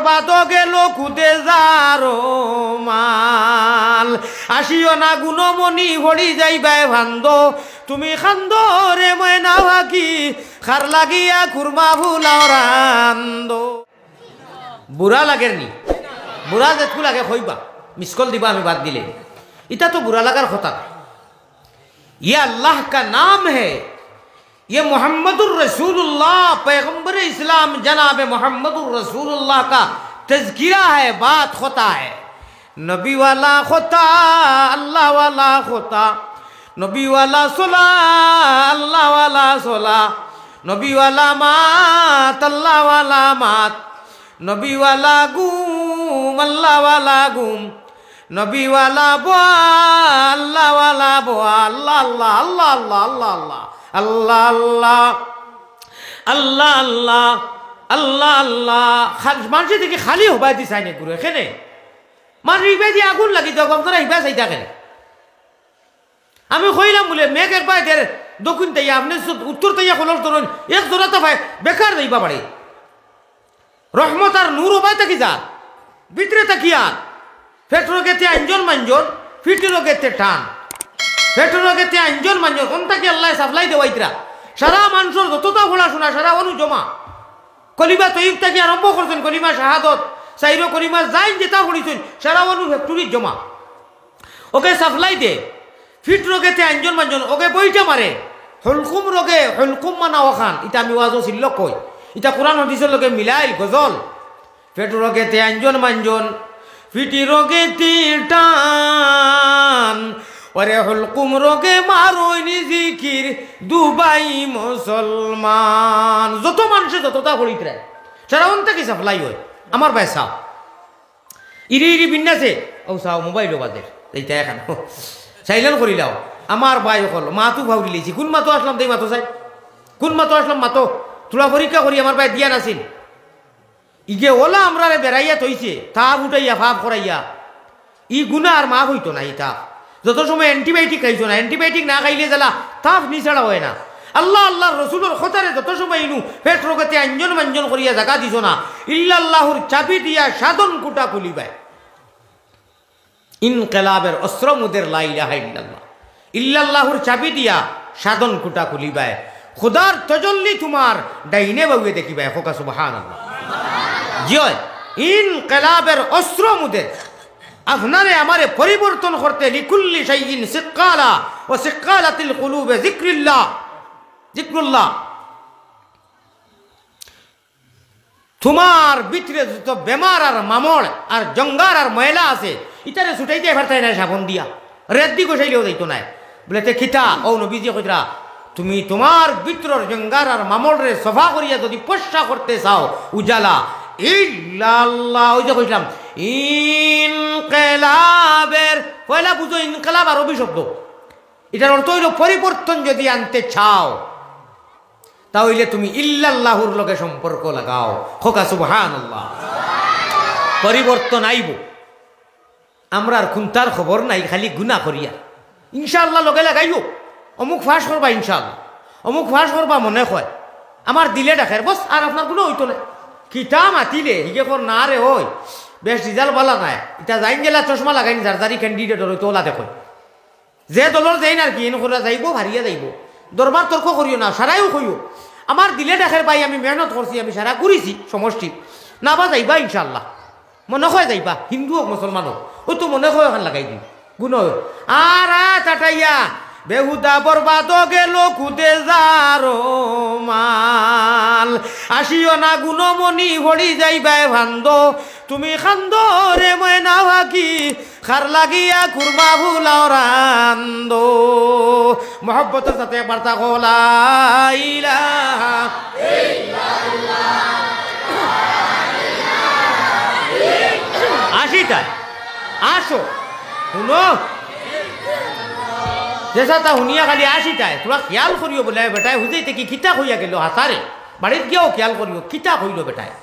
বরবাদ গেল খুদে যারো মাল আসিও না গুণমণি ভরি যাইবাই ভান্দ তুমি খান্দ রে ময়না ভাকি খার লাগিয়া কুরমা ভুলাও রান্দ বুড়া লাগের নি বুড়া যেটুকু লাগে কইবা মিসকল দিবা আমি বাদ দিলে এটা তো বুড়া লাগার কথা ये अल्लाह का नाम है ये मोहम्मदुर रसूलुल्लाह पैगंबर इस्लाम जनाब मोहम्मदुर रसूलुल्लाह का तज़किरा है बात होता है नबी वाला होता अल्लाह वाला होता नबी वाला सोला अल्लाह वाला सोला नबी वाला मात अल्लाह वाला मात नबी वाला गुम अल्लाह वाला गुम नबी वाला बुआ अल्लाह वाला बुआ अल्लाह अल्लाह अल्लाह अल्लाह अल्लाह अल्लाह अल्लाह अल्लाह अल्लाह अल्लाह मानसी देखिए खाली होबा दी साइने गुरु एखे मान हिबा दी आগুন লাগি দাও আপনারা হিবা চাই থাকেন আমি কইলাম বলে মেঘ একবার দের দক্ষিণ তাইয়া আপনি উত্তর তাইয়া খোলর ধরুন এক জোড়াতে ভাই বেকার যাইবা বাড়ি রহমত আর নূর হবাই থাকি যা ভিতরে তাকিয়া ফেটরো গেতে আঞ্জন মাঞ্জন ফিটিরো গেতে টান ফেটরো গেতে আঞ্জন মাঞ্জন কোনটা কি আল্লাহ সাপ্লাই দেওয়াইতরা সারা মানুষের যতটা পড়াশোনা সারা অনু জমা কলিমা তৈব থেকে আরম্ভ করছেন কলিমা শাহাদত সাইরো কলিমা যাই যেটা পড়িছেন সারা অনু ফ্যাক্টরির জমা ওকে সাপ্লাই দে ফিট রোগেতে আঞ্জন মাঞ্জন ওকে বইটা মারে হলকুম রোগে হলকুম মানা ওখান এটা আমি ওয়াজও ছিল কই এটা কোরআন হাদিসের লগে মিলাই গজল ফেট রোগেতে আঞ্জন মাঞ্জন ফিটি রোগে টান ওরে হলকুম রোগে মারোইনি জিকির দুবাই মুসলমান যত মানুষে যতটা পড়িত রায় সারা অন্তে কি সাপ্লাই হয় আমার ভাই সাও ইরি ইরি বিন্যাসে ও সাও মোবাইল বাজের এইটা এখন সাইলেন্ট করিলাও আমার ভাই হল মাতো ভাউরি লিছি কোন মাতো আসলাম দেই মাতো চাই কোন মাতো আসলাম মাতো তোরা পরীক্ষা করি আমার ভাই দিয়া নাছিল ইগে ওলা আমরা বেড়াইয়া তৈছে তাপ উঠাইয়া ভাব করাইয়া ই গুণা আর মাফ হইতো না ইটা যত সময় অ্যান্টিবায়োটিক খাইছো না অ্যান্টিবায়োটিক না খাইলে জ্বালা তাপ নিছাড়া হয় না আল্লাহ আল্লাহ রসুলের খতারে যত সময় ইনু পেট রোগেতে আঞ্জন মাঞ্জন করিয়া জাগা দিছ না ইল্লাল্লাহুর চাবি দিয়া সাধন কুটা খুলিবায় ইনকিলাবের অস্ত্র মুদের লা ইলাহা ইল্লাল্লাহ ইল্লাল্লাহুর চাবি দিয়া সাধন কুটা খুলিবায় খুদার তজল্লি তোমার ডাইনে বাউয়ে দেখিবায় হোকা সুবহানাল্লাহ জয় ইনকিলাবের অস্ত্র মুদের আপনারে আমারে পরিবর্তন করতে লিকুল্লি শাইইন সিক্কালা ও সিক্কালাতিল কুলুবে যিকরিল্লাহ যিকরুল্লাহ তোমার ভিতরে যত বেমার আর মামড় আর জঙ্গার আর ময়লা আছে ইতারে ছুটাইতে পারতাই না সাবন দিয়া রেদ্দি গোসাইলেও যাইতো না বলে তে খিতা ও নবীজি কইরা তুমি তোমার ভিতরের জঙ্গার আর মামড়রে সফা করিয়া যদি পরিষ্কার করতে চাও উজালা ইল্লাল্লাহ ওই যে কইলাম ইনকিলাবের পয়লা বুঝো ইনকিলাব আরবি শব্দ এটার অর্থ হইল পরিবর্তন যদি আনতে চাও তাহলে তুমি ইল্লাল্লাহুর লগে সম্পর্ক লাগাও খোকা সুবহানাল্লাহ পরিবর্তন আইব আমরা আর খুনতার খবর নাই খালি গুনাহ করিয়া ইনশাআল্লাহ লগে লাগাইও অমুক ফাঁস করবা ইনশাআল্লাহ অমুক ফাঁস করবা মনে হয় আমার দিলে দেখার বস আর আপনার কোনো হইতো না কিতা মাতিলে হিগে কর না রে ওই বেশ রিজাল্ট বলা নাই এটা যাইন গেলা চশমা লাগাইনি যার ক্যান্ডিডেট হইতো ওলা দেখো যে দলর যাই না আর কি এনে করে যাইব ভারিয়া যাইব দরবার তর্ক করিও না সারাইও কইও আমার দিলে দেখার ভাই আমি মেহনত করছি আমি সারা করেছি সমষ্টি না বা যাইবা ইনশাআল্লাহ মনে হয় যাইবা হিন্দু হোক মুসলমান হোক ওই তো মনে হয় ওখান লাগাই দিই গুণ আর টাটাইয়া বেহুদা বরবাদ গেল খুদে যারো মাল আসিও না গুণমণি ভরি যাইবাই ভান্দ তুমি খান্দ রে ময়না ভাকি খার লাগিয়া কুরমা ভুলাও রান্দ মহব্বতের সাথে বার্তা লা ইলাহা ইল্লাল্লাহ আসিটাই আসো শুনো যেসাটা শুনিয়া খালি আসিটাই তোরা খেয়াল করিও বলে বেটায় হুজাইতে কি কিতা হইয়া গেল হাসারে বাড়িত গিয়েও খেয়াল করিও কিতা হইল বেটায়